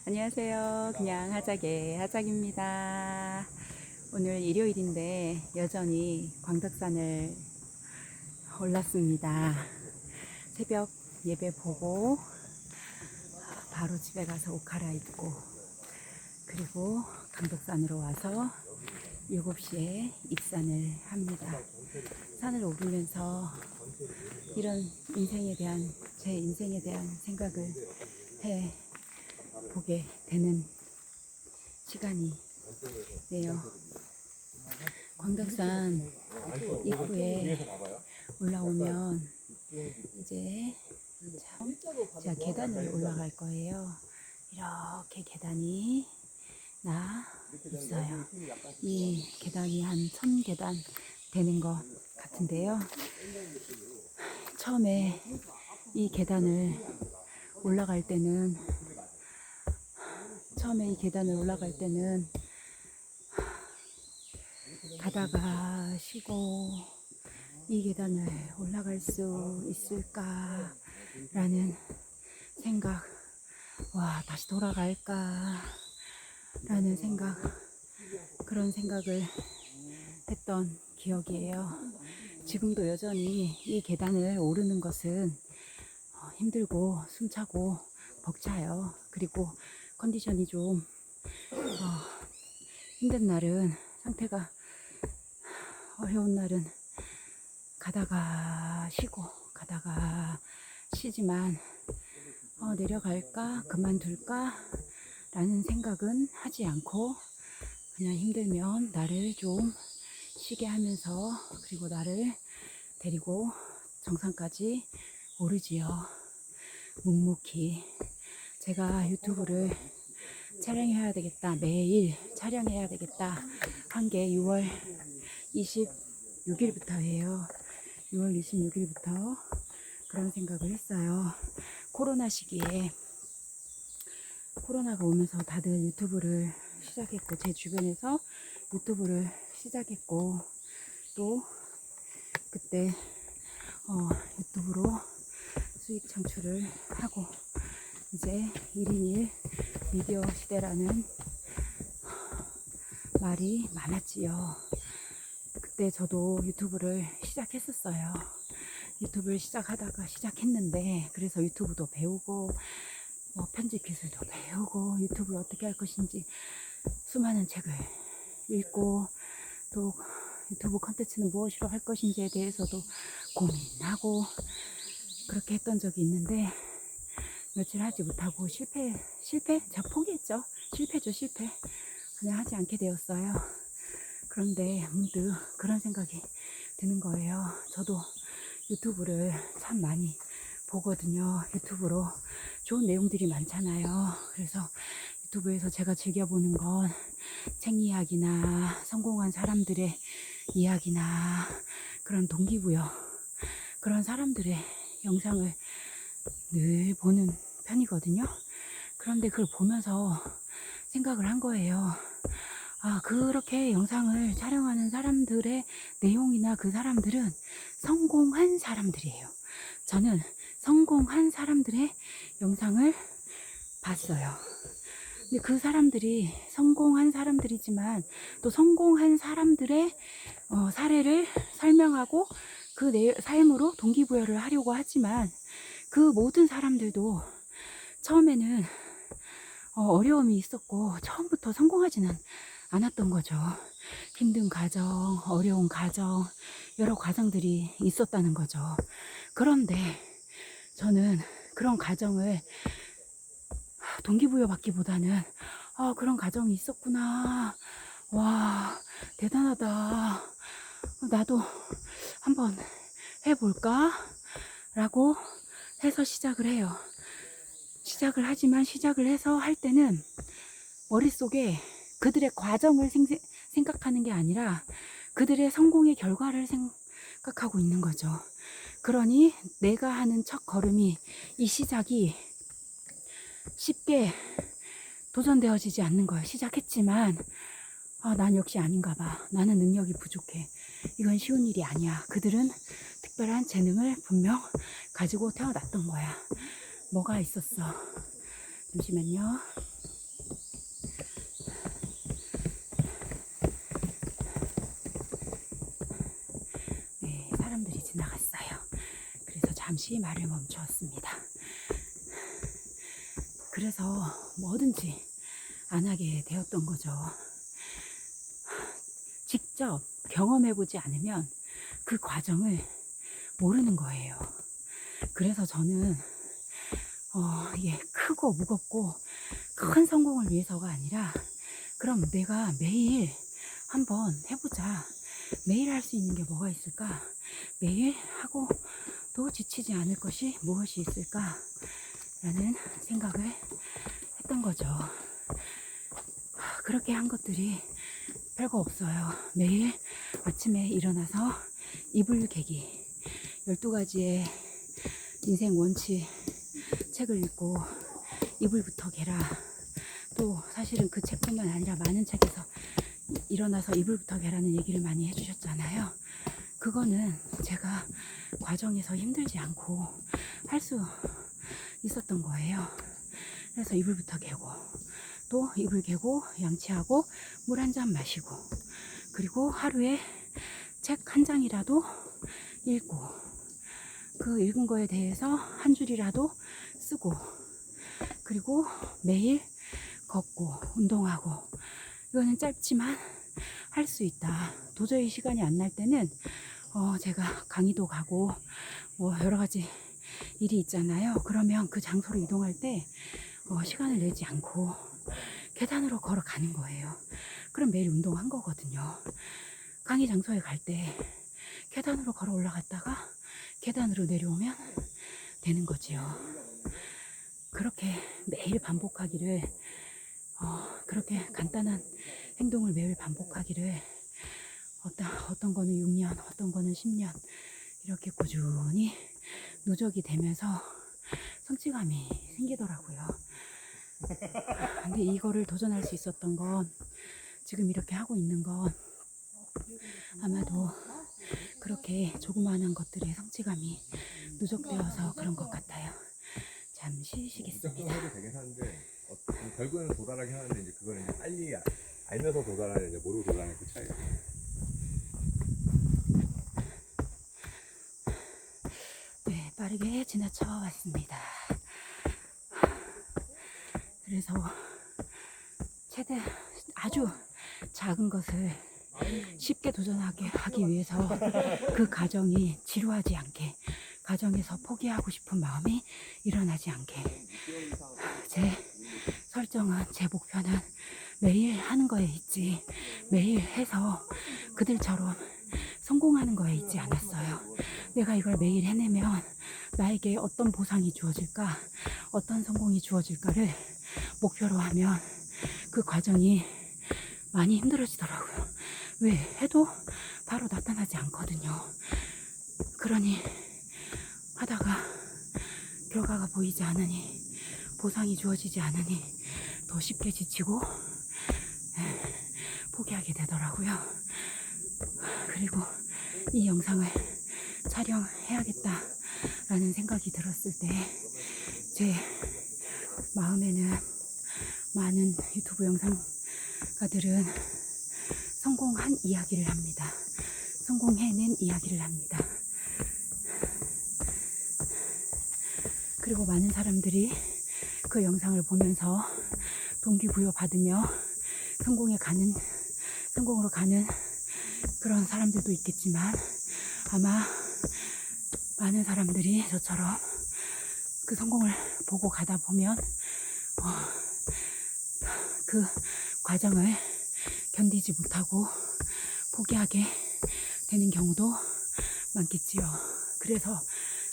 안녕하세요. 그냥 하작의 하작입니다. 오늘 일요일인데 여전히 광덕산을 올랐습니다. 새벽 예배 보고 바로 집에 가서 옷 갈아입고 그리고 광덕산으로 와서 7시에 입산을 합니다. 산을 오르면서 이런 제 인생에 대한 생각을 해 보게 되는 시간이네요. 광덕산 입구에 올라오면 이제 제가 계단을 올라갈 거예요. 이렇게 계단이 있어요. 이 계단이 한 1000계단 되는 것 같은데요. 처음에 이 계단을 올라갈 때는 가다가 쉬고 이 계단을 올라갈 수 있을까라는 생각, 다시 돌아갈까라는 생각, 그런 생각을 했던 기억이에요. 지금도 여전히 이 계단을 오르는 것은 힘들고 숨차고 벅차요. 그리고 컨디션이 좀 힘든 날은, 상태가 어려운 날은 가다가 쉬지만 내려갈까 그만둘까 라는 생각은 하지 않고 그냥 힘들면 나를 좀 쉬게 하면서, 그리고 나를 데리고 정상까지 오르지요. 묵묵히. 제가 유튜브를 촬영해야 되겠다, 매일 촬영해야 되겠다 한 게 6월 26일부터예요. 6월 26일부터 그런 생각을 했어요. 코로나 시기에, 코로나가 오면서 다들 유튜브를 시작했고, 제 주변에서 유튜브를 시작했고, 또 그때 유튜브로 수익 창출을 하고, 이제 1인 1 미디어 시대라는 말이 많았지요. 그때 저도 유튜브를 시작했었어요. 유튜브를 시작했는데, 그래서 유튜브도 배우고 편집 기술도 배우고 유튜브를 어떻게 할 것인지 수많은 책을 읽고, 또 유튜브 컨텐츠는 무엇으로 할 것인지에 대해서도 고민하고 그렇게 했던 적이 있는데, 며칠 하지 못하고 실패? 제가 포기했죠. 실패. 그냥 하지 않게 되었어요. 그런데 문득 그런 생각이 드는 거예요. 저도 유튜브를 참 많이 보거든요. 유튜브로 좋은 내용들이 많잖아요. 그래서 유튜브에서 제가 즐겨보는 건 책 이야기나 성공한 사람들의 이야기나 그런 동기부여, 그런 사람들의 영상을 늘 보는 편이거든요. 그런데 그걸 보면서 생각을 한 거예요. 그렇게 영상을 촬영하는 사람들의 내용이나 그 사람들은 성공한 사람들이에요. 저는 성공한 사람들의 영상을 봤어요. 근데 그 사람들이 성공한 사람들이지만 또 성공한 사람들의 사례를 설명하고 그 삶으로 동기부여를 하려고 하지만, 그 모든 사람들도 처음에는 어려움이 있었고 처음부터 성공하지는 않았던 거죠. 힘든 과정, 어려운 과정, 여러 과정들이 있었다는 거죠. 그런데 저는 그런 과정을 동기부여 받기보다는 그런 과정이 있었구나, 와 대단하다, 나도 한번 해볼까 라고 해서 시작을 해요. 시작을 해서 할 때는 머릿속에 그들의 과정을 생각하는 게 아니라 그들의 성공의 결과를 생각하고 있는 거죠. 그러니 내가 하는 첫 걸음이, 이 시작이 쉽게 도전되어지지 않는 거예요. 시작했지만 난 역시 아닌가 봐, 나는 능력이 부족해, 이건 쉬운 일이 아니야. 그들은 특별한 재능을 분명 가지고 태어났던 거야. 뭐가 있었어? 잠시만요. 지나갔어요. 그래서 잠시 말을 멈추었습니다. 그래서 뭐든지 안 하게 되었던 거죠. 직접 경험해보지 않으면 그 과정을 모르는 거예요. 그래서 저는 이게 크고 무겁고 큰 성공을 위해서가 아니라, 그럼 내가 매일 한번 해보자. 매일 할 수 있는 게 뭐가 있을까? 매일 하고 또 지치지 않을 것이 무엇이 있을까? 라는 생각을 했던 거죠. 그렇게 한 것들이 별거 없어요. 매일 아침에 일어나서 이불 개기, 12가지의 인생 원칙 책을 읽고 이불부터 개라. 또 사실은 그 책뿐만 아니라 많은 책에서 일어나서 이불부터 개라는 얘기를 많이 해주셨잖아요. 그거는 제가 과정에서 힘들지 않고 할 수 있었던 거예요. 그래서 이불부터 개고, 또 이불 개고 양치하고 물 한 잔 마시고, 그리고 하루에 책 한 장이라도 읽고, 그 읽은 거에 대해서 한 줄이라도 쓰고, 그리고 매일 걷고 운동하고. 이거는 짧지만 할 수 있다. 도저히 시간이 안 날 때는 제가 강의도 가고 뭐 여러 가지 일이 있잖아요. 그러면 그 장소로 이동할 때 시간을 내지 않고 계단으로 걸어가는 거예요. 그럼 매일 운동한 거거든요. 강의 장소에 갈 때 계단으로 걸어 올라갔다가 계단으로 내려오면 되는 거지요. 그렇게 매일 반복하기를, 그렇게 간단한 행동을 매일 반복하기를, 어떤 거는 6년, 어떤 거는 10년 이렇게 꾸준히 누적이 되면서 성취감이 생기더라고요. 근데 이거를 도전할 수 있었던 건, 지금 이렇게 하고 있는 건 아마도 그렇게 조그마한 것들의 성취감이 누적되어서 그런 것 같아요. 잠시 쉬겠습니다. 해도 되긴 하는데 결국에는 도달하긴 하는데, 이제 그걸 이제 빨리 알면서 도달하는, 이제 모르고 도달하는 그 차이. 네, 빠르게 지나쳐 왔습니다. 그래서 최대 아주 작은 것을 쉽게 도전하게 하기 위해서 그 과정이 지루하지 않게, 과정에서 포기하고 싶은 마음이 일어나지 않게, 제 설정은, 제 목표는 매일 하는 거에 있지, 매일 해서 그들처럼 성공하는 거에 있지 않았어요. 내가 이걸 매일 해내면 나에게 어떤 보상이 주어질까, 어떤 성공이 주어질까를 목표로 하면 그 과정이 많이 힘들어지더라고요. 왜 해도 바로 나타나지 않거든요. 그러니 하다가 결과가 보이지 않으니, 보상이 주어지지 않으니 더 쉽게 지치고 포기하게 되더라고요. 그리고 이 영상을 촬영해야겠다라는 생각이 들었을 때 제 마음에는 많은 유튜브 영상가들은 성공한 이야기를 합니다. 성공해낸 이야기를 합니다. 그리고 많은 사람들이 그 영상을 보면서 동기부여 받으며 성공으로 가는 그런 사람들도 있겠지만, 아마 많은 사람들이 저처럼 그 성공을 보고 가다 보면 그 과정을 견디지 못하고 포기하게 되는 경우도 많겠지요. 그래서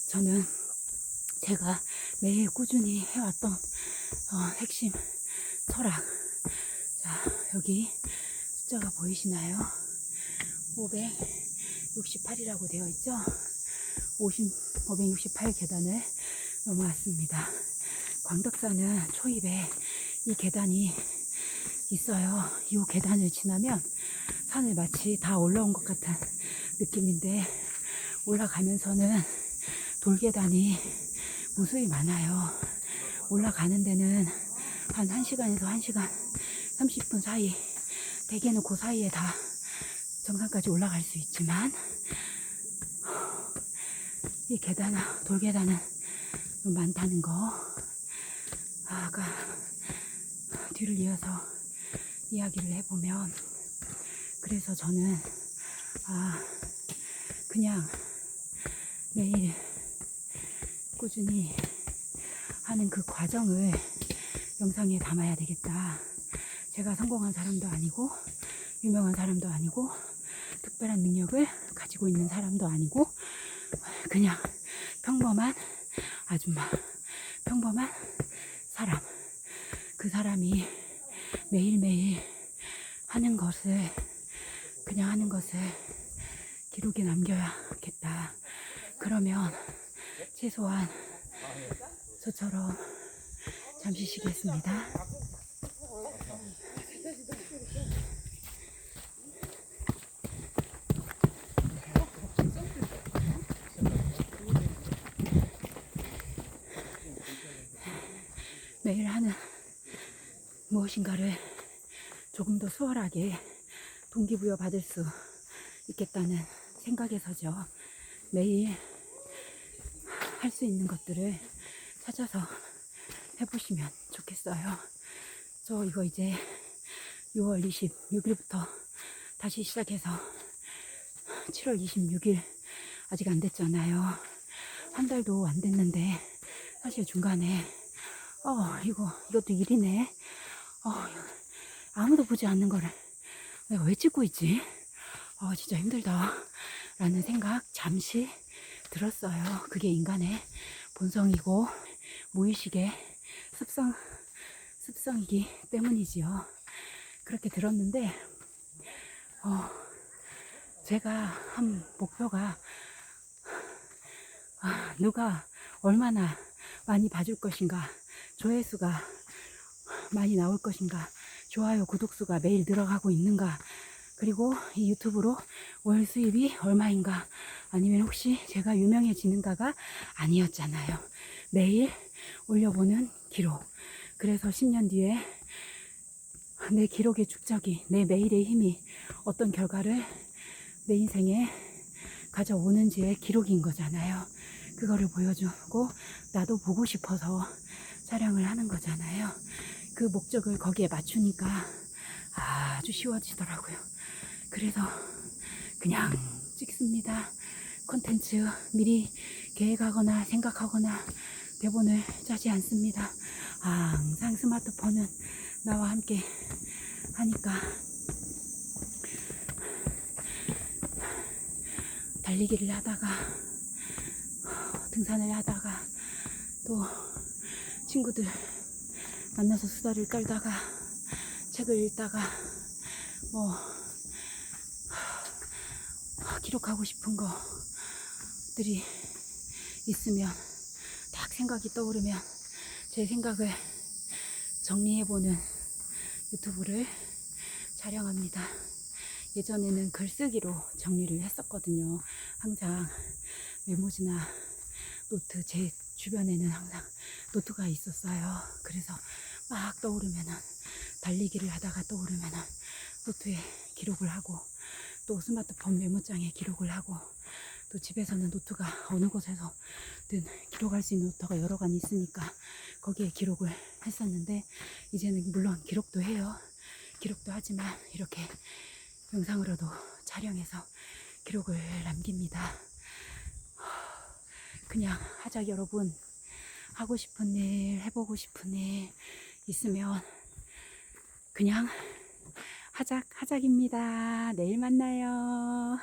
저는 제가 매일 꾸준히 해왔던 핵심 철학, 자, 여기 숫자가 보이시나요? 568이라고 되어 있죠? 568 계단을 넘어왔습니다. 광덕산은 초입에 이 계단이 있어요. 이 계단을 지나면 산을 마치 다 올라온 것 같은 느낌인데, 올라가면서는 돌계단이 무수히 많아요. 올라가는 데는 한 1시간에서 1시간 30분 사이, 대개는 그 사이에 다 정상까지 올라갈 수 있지만, 이 계단, 돌계단은 좀 많다는 거. 아까 뒤를 이어서 이야기를 해보면, 그래서 저는 그냥 매일 꾸준히 하는 그 과정을 영상에 담아야 되겠다. 제가 성공한 사람도 아니고 유명한 사람도 아니고 특별한 능력을 가지고 있는 사람도 아니고 그냥 평범한 아줌마, 평범한 사람, 그 사람이 매일매일 하는 것을, 그냥 하는 것을 기록에 남겨야겠다. 그러면 최소한 저처럼 잠시 쉬겠습니다. 매일 하는 무엇인가를 조금 더 수월하게 동기부여 받을 수 있겠다는 생각에서죠. 매일 할 수 있는 것들을 찾아서 해보시면 좋겠어요. 저 이거 이제 6월 26일부터 다시 시작해서 7월 26일 아직 안 됐잖아요. 한 달도 안 됐는데 사실 중간에 이것도 일이네. 아무도 보지 않는 거를 내가 왜 찍고 있지? 진짜 힘들다 라는 생각 잠시 들었어요. 그게 인간의 본성이고 무의식의 습성이기 때문이지요. 그렇게 들었는데 제가 한 목표가 누가 얼마나 많이 봐줄 것인가, 조회수가 많이 나올 것인가, 좋아요, 구독수가 매일 늘어가고 있는가, 그리고 이 유튜브로 월 수입이 얼마인가, 아니면 혹시 제가 유명해지는가가 아니었잖아요. 매일 올려보는 기록. 그래서 10년 뒤에 내 기록의 축적이, 내 매일의 힘이 어떤 결과를 내 인생에 가져오는지의 기록인 거잖아요. 그거를 보여주고 나도 보고 싶어서 촬영을 하는 거잖아요. 그 목적을 거기에 맞추니까 아주 쉬워지더라고요. 그래서 그냥 찍습니다. 콘텐츠 미리 계획하거나 생각하거나 대본을 짜지 않습니다. 항상 스마트폰은 나와 함께 하니까 달리기를 하다가 등산을 하다가 또 친구들 만나서 수다를 떨다가 책을 읽다가 기록하고 싶은 것들이 있으면 딱 생각이 떠오르면 제 생각을 정리해보는 유튜브를 촬영합니다. 예전에는 글쓰기로 정리를 했었거든요. 항상 메모지나 노트, 제 주변에는 항상 노트가 있었어요. 그래서 막 떠오르면은, 달리기를 하다가 떠오르면은 노트에 기록을 하고, 또 스마트폰 메모장에 기록을 하고, 또 집에서는 노트가 어느 곳에서든 기록할 수 있는 노트가 여러 간 있으니까 거기에 기록을 했었는데, 이제는 물론 기록도 해요. 기록도 하지만 이렇게 영상으로도 촬영해서 기록을 남깁니다. 그냥 하자 여러분. 하고 싶은 일, 해보고 싶은 일 있으면 그냥 하작입니다. 내일 만나요.